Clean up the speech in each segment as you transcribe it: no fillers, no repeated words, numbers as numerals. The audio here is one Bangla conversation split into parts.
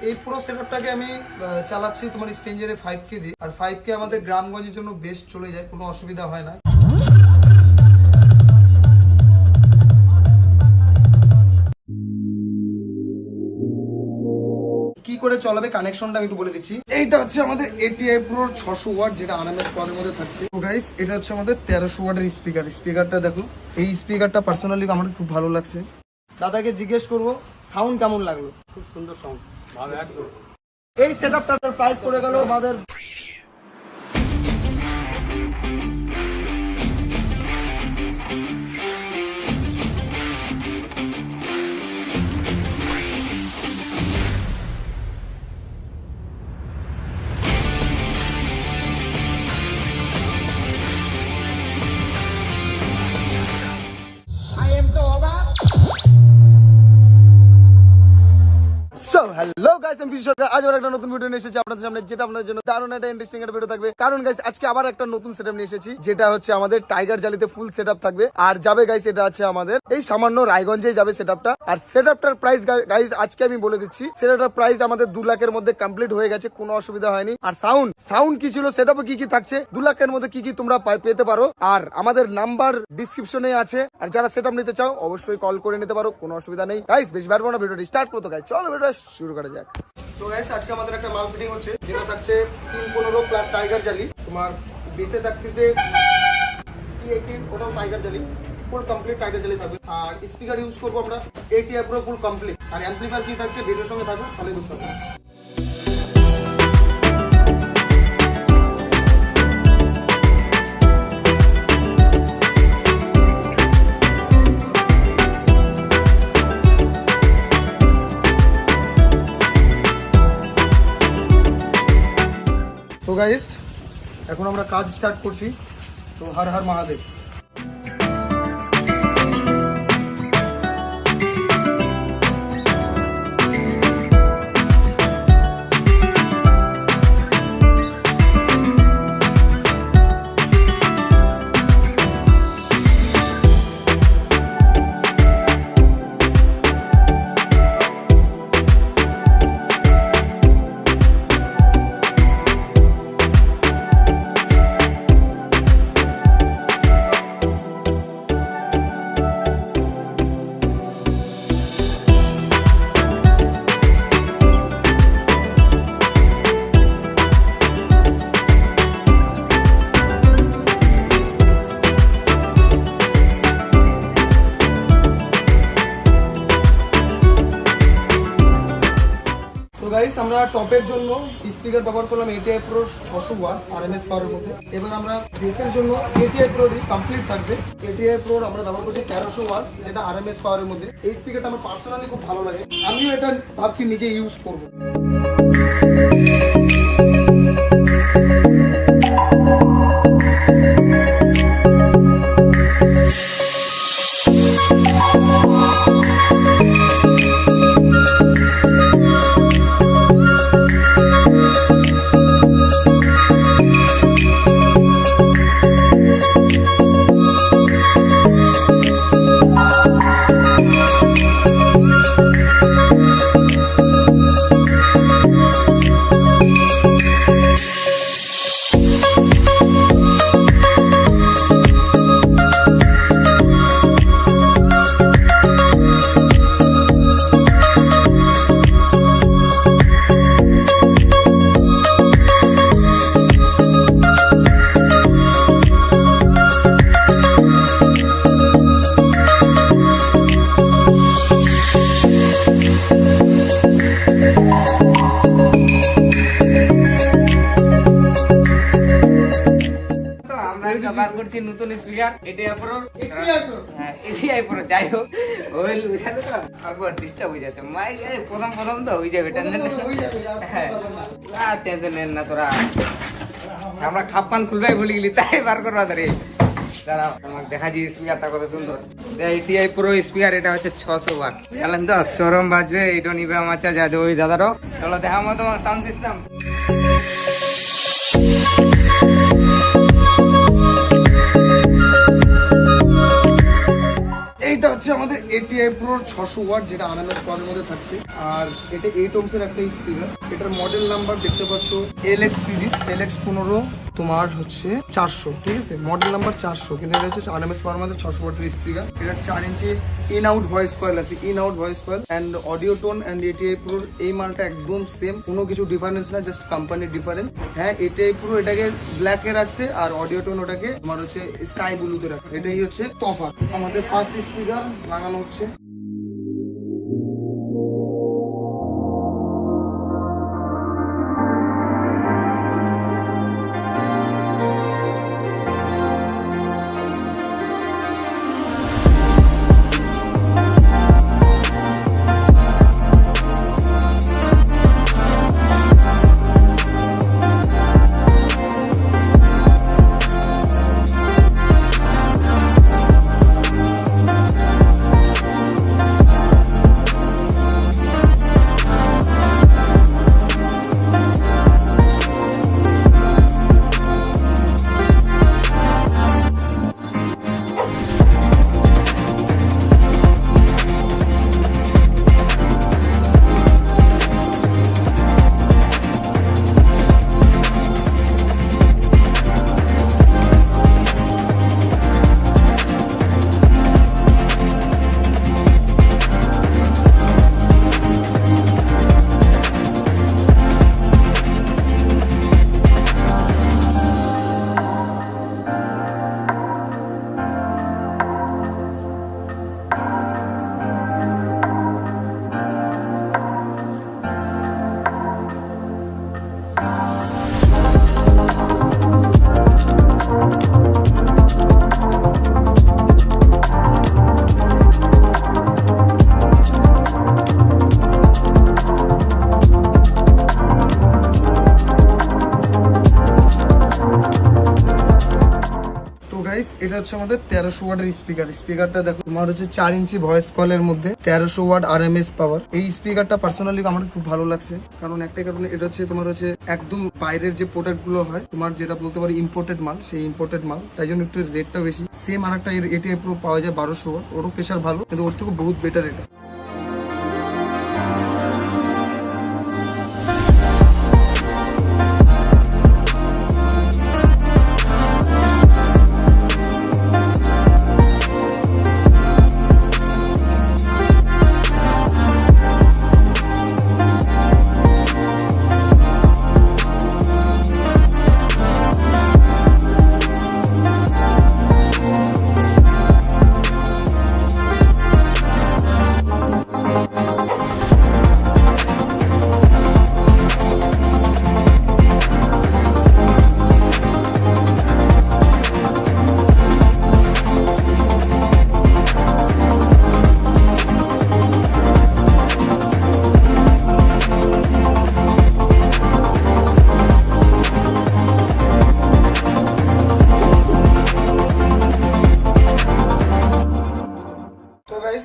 এই পুরো সেটআপটাকে আমি চালাচ্ছি তোমার স্ট্রেঞ্জারে 5K দিয়ে। আর 5K আমাদের গ্রামগঞ্জের জন্য বেস্ট চলে যায়, কোনো অসুবিধা হয় না। কি করে চলাবে কানেকশনটা আমি একটু বলে দিচ্ছি। এইটা হচ্ছে আমাদের ATI Pro 600 ওয়াট, যেটা RMS পাওয়ারের মধ্যে থাকছে। তো গাইস এটা হচ্ছে আমাদের 1300 ওয়াটের স্পিকার। স্পিকারটা দেখো, এই স্পিকারটা পার্সোনালি আমার খুব ভালো লাগছে। দাদাকে জিজ্ঞেস করবো সাউন্ড কেমন লাগলো। খুব সুন্দর সাউন্ড, ভালো একদম। এই সেটআপটার প্রাইস পড়ে গেল আমাদের হ্যালো গাইস, আমি বিশ্বর আজ আবার একটা নতুন ভিডিও নিয়ে এসেছি আপনাদের সামনে, যেটা আপনাদের জন্য দারুণ একটা ইন্টারেস্টিং একটা ভিডিও থাকবে। কারণ গাইস আজকে আবার একটা নতুন সেটআপ নিয়ে এসেছি, যেটা হচ্ছে আমাদের টাইগার জালিতে ফুল সেটআপ থাকবে। আর যাবে গাইস এটা আছে আমাদের এই সামান্য রায়গঞ্জে যাবে সেটআপটা। আর সেটআপটার প্রাইস গাইস আজকে আমি বলে দিচ্ছি, সেটআপটার প্রাইস আমাদের 2 লাখের মধ্যে কমপ্লিট হয়ে গেছে, কোনো অসুবিধা হয়নি। আর সাউন্ড কি ছিল, সেটআপে কি কি থাকছে, 2 লাখের মধ্যে কি কি তোমরা পেতে পারো। আর আমাদের নাম্বার ডিসক্রিপশনে আছে, আর যারা সেটআপ নিতে চাও অবশ্যই কল করে নিতে পারো, কোনো অসুবিধা নেই। গাইস বেশি বাড়বো না, ভিডিওটি স্টার্ট করতে গাইস, চলো ভিডিওটা শুরু করা যাক। তো গাইস আজকে আমাদের একটা মাল ফিটিং হচ্ছে, যেটা থাকছে 315 প্লাস টাইগার জালি। তোমার বেসে থাকতেছে T80 ওটাও টাইগার জালি, ফুল কমপ্লিট টাইগার জালি থাকবে। আর স্পিকার ইউজ করবো আমরা ATI Pro ফুল কমপ্লিট। আর অ্যাম্পলিফায়ার কি থাকছে ভিডিওর সঙ্গে থাকবে, তাহলে বুঝতে পারবে। তো গাইস এখন আমরা কাজ স্টার্ট করছি। তো হর হর মহাদেব। গাইস আমরা টপের জন্য স্পিকার ব্যবহার করলাম ATI Pro 600 ওয়াট RMS পাওয়ারের মধ্যে। এবার আমরা বেসের জন্য ATI Pro কমপ্লিট থাকবে। ATI Pro আমরা ব্যবহার করছি 1300 ওয়াট, যেটা RMS পাওয়ারের মধ্যে। এই স্পিকারটা আমার পার্সোনালি খুব ভালো লাগে, আমিও এটা ভাবছি নিজে ইউজ করব। নতুন speaker ATI Pro, ATI Pro যাই হোক ওই বুঝাতে তো একবার ডিস্টার্ব হয়ে যাচ্ছে মাইক। প্রথম তো হয়ে যাবে, টেনশন টেনশন নেন না তোরা, আমরা খাপ্পান খুলবাই ভুলে গেলি, তাই বার করবা রে। দাঁড়াও আমাকে দেখাচ্ছি স্পিকারটা কত সুন্দর। ATI Pro স্পিকার, এটা হচ্ছে 600 ওয়াট। জানেন তো চরম বাজবে, এইটা নিবে আমার চাচা ওই দাদারও। চলো দেখাবো তোমার সাউন্ড সিস্টেম। এইটা হচ্ছে আমাদের ATI Pro 600 ওয়াট, যেটা আরএমএস পাওয়ারের মধ্যে থাকছে। আর এটা 8 ohms এর একটা স্পিকার। এটার মডেল নাম্বার দেখতে পাচ্ছ LX সিরিজ, LX 15 তোমার হচ্ছে 400, ঠিক আছে, মডেল নাম্বার 400, কিন্তু এটা হচ্ছে আরএমএস পাওয়ার মধ্যে 600 ওয়াটের স্পিকার। এটা 4 ইঞ্চি ইন আউট ভয়েস কয়েল আছে, in out voice coil and audio tone and ATI Pro এই মালটা একদম সেম, কোনো কিছু ডিফারেন্স না, জাস্ট কোম্পানির ডিফারেন্স। হ্যাঁ, ATI Pro এটাকে ব্ল্যাকে রাখছে আর অডিও টোন ওটাকে তোমার হচ্ছে স্কাই ব্লুতে রাখছে, এটাই হচ্ছে তফাৎ। আমাদের ফার্স্ট স্পিকার লাগানো হচ্ছে। এটা হচ্ছে আমাদের 1300 ওয়াটের স্পিকার। স্পিকারটা দেখো তোমার হচ্ছে 4 ইঞ্চি ভয়েস কলের মধ্যে 1300 ওয়াট আরএমএস পাওয়ার। এই স্পিকারটা পার্সোনালি আমার খুব ভালো লাগছে, কারণ একটাই কারণে, এটা হচ্ছে তোমার হচ্ছে একদম বাইরের যে প্রোডাক্ট গুলো হয় তোমার, যেটা বলতে পারি ইম্পোর্টেড মাল, সেই ইম্পোর্টেড মাল, তাই জন্য একটু রেটটা বেশি। সেম আর একটা ATI Pro পাওয়া যায় 1200 ওয়াট, ওরও প্রেশার ভালো, কিন্তু ওর থেকে বহুত বেটার এটা।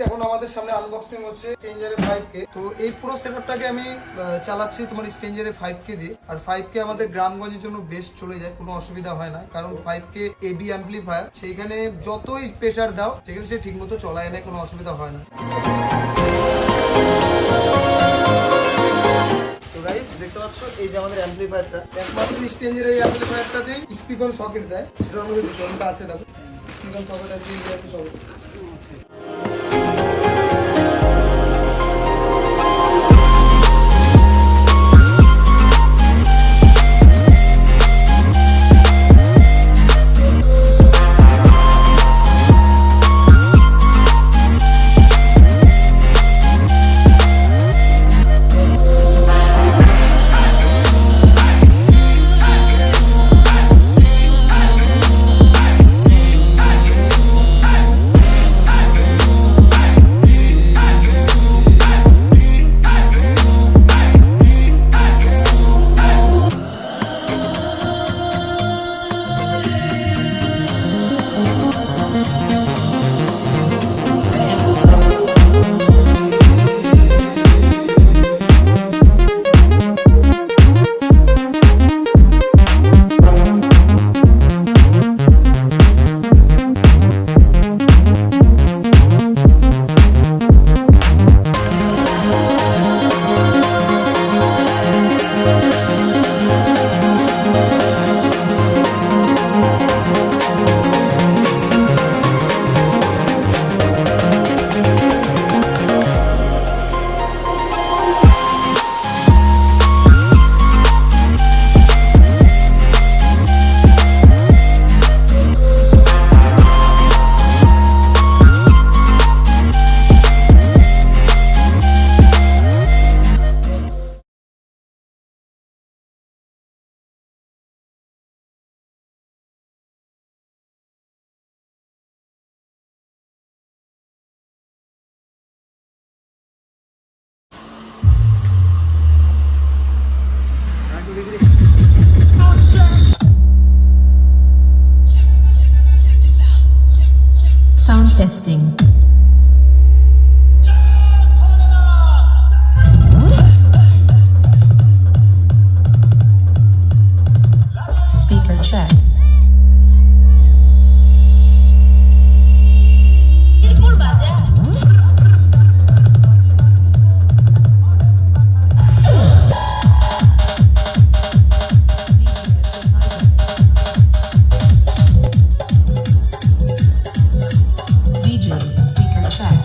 এখন আমাদের সামনে আনবক্সিং হচ্ছে স্ট্রেঞ্জারের 5K। তো এই পুরো সেটআপটাকে আমি চালাচ্ছি তোমার স্ট্রেঞ্জারের 5K দিয়ে। আর 5K আমাদের গ্রামগঞ্জের জন্য বেস্ট চলে যায়, কোনো অসুবিধা হয় না, কারণ 5K AB অ্যাম্পলিফায়ার, সেইখানে যতই প্রেসার দাও সেখানে সে ঠিক মতো চলায় না, কোনো অসুবিধা হয় না। তো গাইস দেখতে পাচ্ছ এই যে আমাদের অ্যাম্পলিফায়ারটা, একমাত্র স্ট্রেঞ্জারের এই অ্যাম্পলিফায়ারটাতেই স্পিকার সকেট দেয়, সেটার মধ্যে দুটোটা আছে, দেখো স্পিকার সকেট আছে, এই যে আছে socket. testing. Speaker check. DJ, speaker check.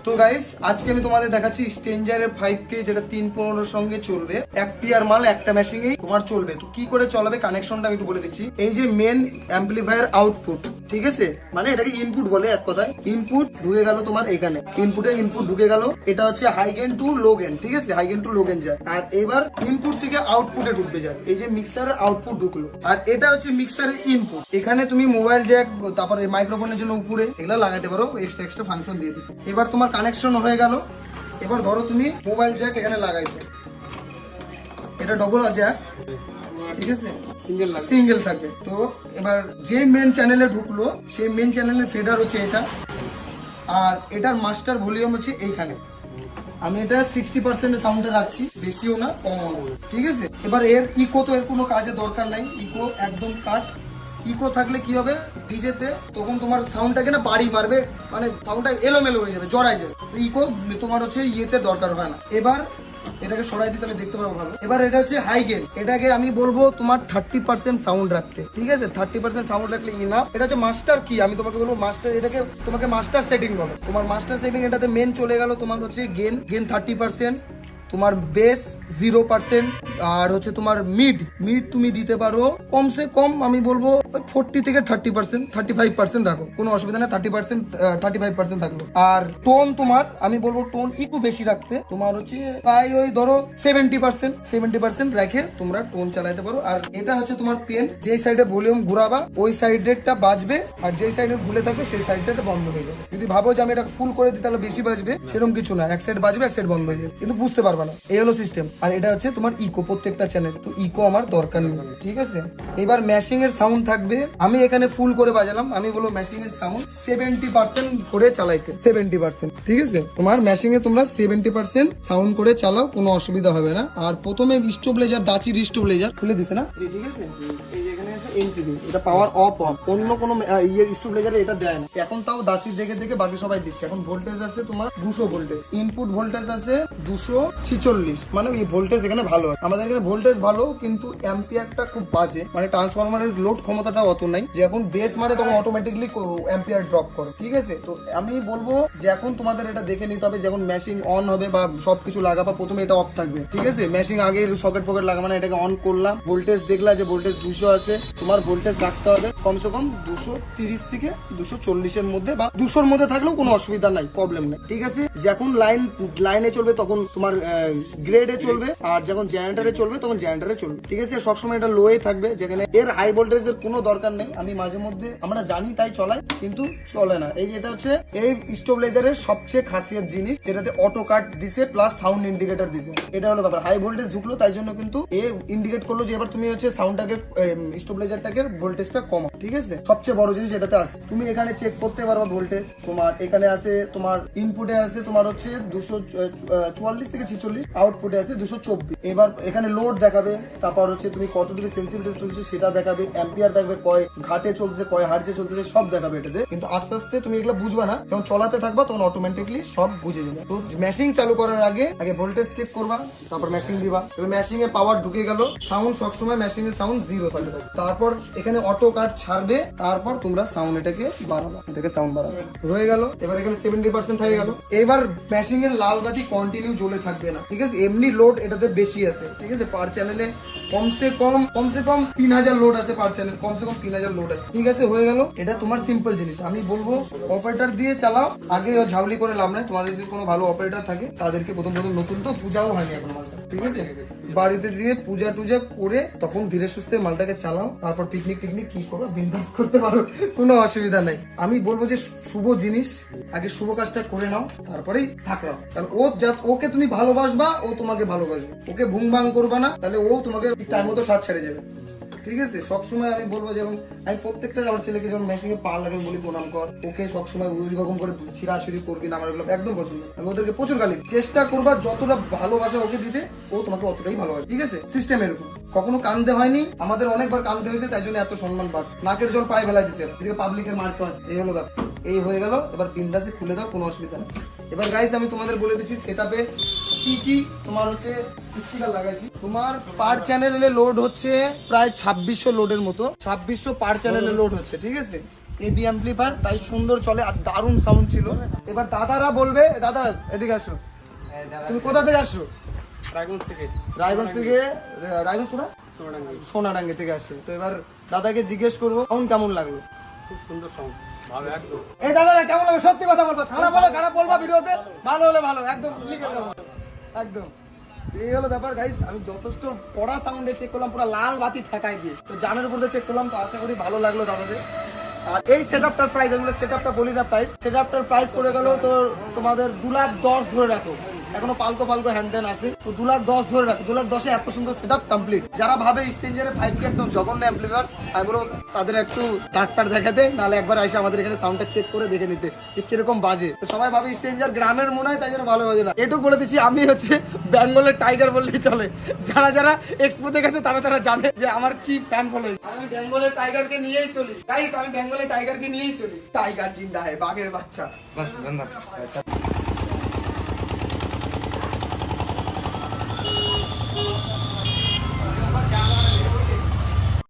তো গাইস আজকে আমি তোমাদের দেখাচ্ছি স্ট্রেঞ্জারের 5K যেটা 315 সঙ্গে চলবে। এক পিয়ার মাল একটা মেশিনেই তোমার চলবে। তো কি করে চলাবে কানেকশনটা আমি একটু বলে দিচ্ছি। এই যে মেন অ্যাম্পলিফায়ার আউটপুট, ঠিক আছে, মানে এটাকে ইনপুট বলে এক কথায়। ইনপুট ঢুকে গেল তোমার এখানে, ইনপুট ঢুকে গেল, এটা হচ্ছে high gain to low gain, ঠিক আছে, high gain to low gain যায়। আর এবার ইনপুট থেকে আউটপুটে ঢুকবে যায়, এই যে মিক্সারের আউটপুট ঢুকলো। আর এটা হচ্ছে মিক্সারের ইনপুট। এখানে তুমি মোবাইল জ্যাক, তারপরে মাইক্রোফোনের জন্য উপরে এগুলো লাগাতে পারো, এক্সট্রা ফাংশন দিয়ে দিচ্ছে। এবার তোমার কানেকশন হয়ে গেল। এবার ধরো তুমি মোবাইল জ্যাক এখানে লাগাইছো, এটা ডবল জ্যাক, ঠিক আছে, সিঙ্গেল থাকবে। তো এবার যে মেন চ্যানেলে ঢুকলো সেই মেন চ্যানেলের ফেডার হচ্ছে এটা, আর এটার মাস্টার ভলিউম হচ্ছে এইখানে। আমি এটা 60% সাউন্ডে রাখছি, বেশিও না কমও না, ঠিক আছে। এবার এর ইকো তো এর কোনো কাজে দরকার নাই, ইকো একদম কাট। ইকো থাকলে কি হবে ডিজেতে, তখন তোমার সাউন্ডটাকে না বাড়ি মারবে, মানে সাউন্ডটা এলোমেলো হয়ে যাবে, জড়াই যাবে। ইকো তোমার হচ্ছে ইয়েতে দরকার হয় না। এবার এটাকে সরাই দিতে আমি দেখতে পারবো ভালো। এবার এটা হচ্ছে হাই গেন, এটাকে আমি বলবো তোমার 30% সাউন্ড রাখতে, ঠিক আছে, 30% সাউন্ড রাখলে ইনাফ। এটা হচ্ছে মাস্টার কি, আমি তোমাকে বলবো মাস্টার, এটাকে তোমাকে মাস্টার সেটিং বলো। তোমার মাস্টার সেটিং এটাতে মেন চলে গেল তোমার হচ্ছে গেন 30%, তোমার বেস 0%, আর হচ্ছে তোমার মিড তুমি দিতে পারো কমসে কম আমি বলবো 40 থেকে 30%, 35% রাখো, কোনো অসুবিধা নেই। 35% থাকলো। আর টোন তোমার আমি বলবো টোন একটু বেশি রাখতে, তোমার হচ্ছে প্রায় ওই ধরো 70% রেখে তোমরা টোন চালাতে পারো। আর এটা হচ্ছে তোমার পেন, যে সাইডে ভলিউম ঘুরাবা ওই সাইডেরটা বাজবে, আর যে সাইডে ভুলে থাকবে সেই সাইডটা বন্ধ হয়ে যাবে। যদি ভাবো যে আমি এটা ফুল করে দিই তাহলে বেশি বাজবে, সেরকম কিছু না, এক সাইড বাজবে এক সাইড বন্ধ হয়ে যাবে, কিন্তু বুঝতে পারবে না। এই হলো সিস্টেম। আর এটা হচ্ছে তোমার ইকো প্রত্যেকটা চ্যানেল, তো ইকো আমার দরকার নেই, ঠিক আছে। এবার ম্যাশিং এর সাউন্ড থাকবে, আমি এখানে ফুল করে বাজালাম, আমি বলবো ম্যাশিং এর সাউন্ড 70% করে চালাইতে, 70%, ঠিক আছে। তোমার ম্যাশিং এ তোমরা 70% সাউন্ড করে চালাও, কোনো অসুবিধা হবে না। আর প্রথমে স্টোবলেজার, দাচির স্টোবলেজার খুলে দিছে না, ঠিক আছে, এই এখানে আছে এনসিবি, এটা পাওয়ার অফ, অন্য কোনো ইয়ের স্টোবলেজারে এটা দেয় না। এখন তাও দাচির দেখে বাকি সবাই দিচ্ছে। এখন ভোল্টেজ আছে তোমার 200 ভোল্টেজ, ইনপুট ভোল্টেজ আছে 246, মানে এই ভোল্টেজ এখানে ভালো আছে। আমাদের এখানে ভোল্টেজ ভালো, কিন্তু অ্যাম্পিয়ারটা খুব বাজে, মানে ট্রান্সফরমারের লোড ক্ষমতাটা অত নাই, যে এখন বেস মারে তখন অটোমেটিকলি অ্যাম্পিয়ার ড্রপ করে, ঠিক আছে। তো আমি বলবো যে এখন তোমাদের এটা দেখে নিতে হবে, যখন মেশিন অন হবে বা সবকিছু লাগাবা প্রথমে এটা অফ থাকবে, ঠিক আছে। মেশিন আগে সকেট ফকেট লাগা, মানে এটাকে অন করলাম, ভোল্টেজ দেখলা যে ভোল্টেজ 200 আছে, তোমার ভোল্টেজ রাখতে হবে কমসে কম 230 থেকে 240 এর মধ্যে, বা 200 এর মধ্যে থাকলেও কোনো অসুবিধা নাই, প্রবলেম নাই, ঠিক আছে। যখন লাইনে চলবে তখন তোমার গ্রেডে চলবে, আর যখন জেনারেটরে চলবে তখন জেনারেটরে চলবে, ঠিক আছে। সবসময় এটা লোয়ে থাকবে, যেখানে এর হাই ভোল্টেজের কোনো দরকার নেই। আমি মাঝে মধ্যে আমরা জানি তাই চলাই, কিন্তু চলে না। এই এটা হচ্ছে এই স্টোবলেজারের সবচেয়ে খাসিয়ত জিনিস, যেটাতে অটো কাট দিছে প্লাস সাউন্ড ইন্ডিকেটর দিছে। এটা হলো ব্যাপার, হাই ভোল্টেজ ঢুকলো তাই জন্য কিন্তু এ ইন্ডিকেট করলো যে এবার তুমি হচ্ছে সাউন্ডটাকে, স্টোবলেজারটাকে ভোল্টেজটা কমা, ঠিক আছে। সবচেয়ে বড় জিনিস এটাতে আছে, তুমি এখানে চেক করতে পারবা ভোল্টেজ। তোমার এখানে আছে, তোমার ইনপুটে আছে তোমার হচ্ছে 244 থেকে 46, আউটপুটে আছে 224। এবার এখানে লোড দেখাবে, তারপর হচ্ছে তুমি কত দূরে সেন্সিটিভিটি চলছে সেটা দেখাবে, অ্যাম্পিয়ার দেখবে, কয় ঘাটে চলছে, কয় হার্জে চলতেছে, সব দেখাবে এটাতে। কিন্তু আস্তে আস্তে তুমি এগুলো বুঝবা না, যখন চলাতে থাকবা তখন অটোমেটিকলি সব বুঝে যাবে। তো মেশিন চালু করার আগে ভোল্টেজ চেক করবা, তারপর মেশিন দিবা। এবার মেশিন এ পাওয়ার ঢুকে গেল, সাউন্ড সবসময় মেশিন এর সাউন্ড 0 থাকবে। তারপর তারপর এখানে অটো কাট ছাড়বে, তারপর তোমরা সাউন্ড এটাকে বাড়াবে, এটাকে সাউন্ড বাড়াবে, হয়ে গেল। এবার এখানে 70% হয়ে গেল। এবার মেশিং এর লাল বাতি কন্টিনিউ জ্বলে থাকবে না, ঠিক আছে? এমনি লোড এটাতে বেশি আছে, ঠিক আছে? পার চ্যানেলে কমসে কম 3000 লোড আছে, পার চ্যানেল কমসে কম 3000 লোড আছে, ঠিক আছে? হয়ে গেল। এটা তোমার সিম্পল জিনিস। আমি বলবো অপারেটর দিয়ে চালাও, আগে ঝাউলি করে লাভ নাই। তোমাদের যদি কোনো ভালো অপারেটর থাকে তাদেরকে প্রথম নতুন তো পূজাও হয়নি এখন মালটা, ঠিক আছে? বাড়িতে দিয়ে পূজা টুজা করে তখন ধীরে সুস্থে মালটাকে চালাও, তারপর পিকনিক কি করো বিন্দাস করতে পারো, কোনো অসুবিধা নাই। আমি বলবো যে শুভ জিনিস আগে শুভ কাজটা করে নাও, তারপরেই থাকলাম। কারণ ওকে তুমি ভালোবাসবা, ও তোমাকে ভালোবাসবে। ওকে ভুং ভাং করবা না, তাহলে ও তোমাকে টাইম মতো সাথ ছেড়ে যাবে, ঠিক আছে? সবসময় আমি বলবো, যেমন আমি প্রত্যেকটা আমার ছেলেকে যখন মেশিনে পা লাগে বলি প্রণাম কর, ওকে সবসময় ওই রকম করে ছিড়াছুড়ি করবি না, আমার এগুলো একদম পছন্দ। আমি ওদেরকে প্রচুর গালি চেষ্টা করবা, যতটা ভালোবাসা ওকে দিতে ও তোমাকে অতটাই ভালোবাসে, ঠিক আছে? সিস্টেম এরকম। কখনো কান্দে হয়নি, আমাদের অনেকবার কান্দে হয়েছে, তাই জন্য এত সম্মান বাড়ছে। নাকের জল পায়ে ফেলা দিচ্ছে, এদিকে পাবলিকের মার্ক আছে। এই হলো ব্যাপার, এই হয়ে গেল। এবার বিন্দাসে খুলে দাও, কোনো অসুবিধা নেই। এবার গাইস আমি তোমাদের বলে দিচ্ছি সেটআপে কি তোমার হচ্ছে স্পিকার লাগাইছি। তোমার পার চ্যানেলে লোড হচ্ছে প্রায় 2600 লোডের মতো, 2600 পার চ্যানেলে লোড হচ্ছে, ঠিক আছে? এবি অ্যাম্পলিফায়ার, তাই সুন্দর চলে আর দারুণ সাউন্ড ছিল। এবার দাদারা বলবে, দাদা এদিকে আসো, তুমি কোথা থেকে আসছো? রায়গঞ্জ থেকে। রায়গঞ্জ কোথায়? সোনাডাঙ্গি থেকে আসছে। তো এবার দাদাকে জিজ্ঞেস করবো সাউন্ড কেমন লাগলো। খুব সুন্দর সাউন্ড, ভালো একদম। এই দাদা কেমন লাগবে? সত্যি কথা বলবো, খারাপ হলে খারাপ বলবা ভিডিওতে, ভালো হলে ভালো, একদম লিখে দেবো, একদম। এই হলো ব্যাপার গাইস। আমি যথেষ্ট কড়া সাউন্ডে চেক করলাম, পুরো লাল বাতি ঠাকাই দিয়ে, তো জানের উপর চেক করলাম। তো আশা করি ভালো লাগলো দাদাদের। আর এই সেটআপটার প্রাইস, আমি সেটআপটা বলি না প্রাইস, সেটআপটার প্রাইস পড়ে গেল তো তোমাদের 2,10,000 ধরে রাখো। এখনো পালকো হ্যান্ডেন আছে, তো 2,10,000 ধরে রাখো। 2,10,000-এ এত সুন্দর সেটআপ কমপ্লিট। যারা ভাবে স্টেঞ্জারে 5K একদম জঘন্য অ্যাম্পলিফায়ার, আমি বলবো তাদের একটু ডাক্তার দেখাতে, নাহলে একবার এসে আমাদের এখানে সাউন্ডটা চেক করে দেখে নিতে যে কিরকম বাজে। তো সবাই ভাবে স্টেঞ্জার গ্রামের মনে হয়, তাই জন্য ভালো বাজে না। এটুকু বলে দিচ্ছি, আমি হচ্ছে বেঙ্গলের টাইগার বললেই চলে। যারা এক্সপোতে গেছে তারা জানে যে আমার কি ফ্যান ফলোইং। আমি বেঙ্গলের টাইগারকে নিয়েই চলি গাইস, আমি বেঙ্গলের টাইগারকে নিয়েই চলি। টাইগার জিন্দা হয়, বাঘের বাচ্চা। বাস ধন্যবাদ।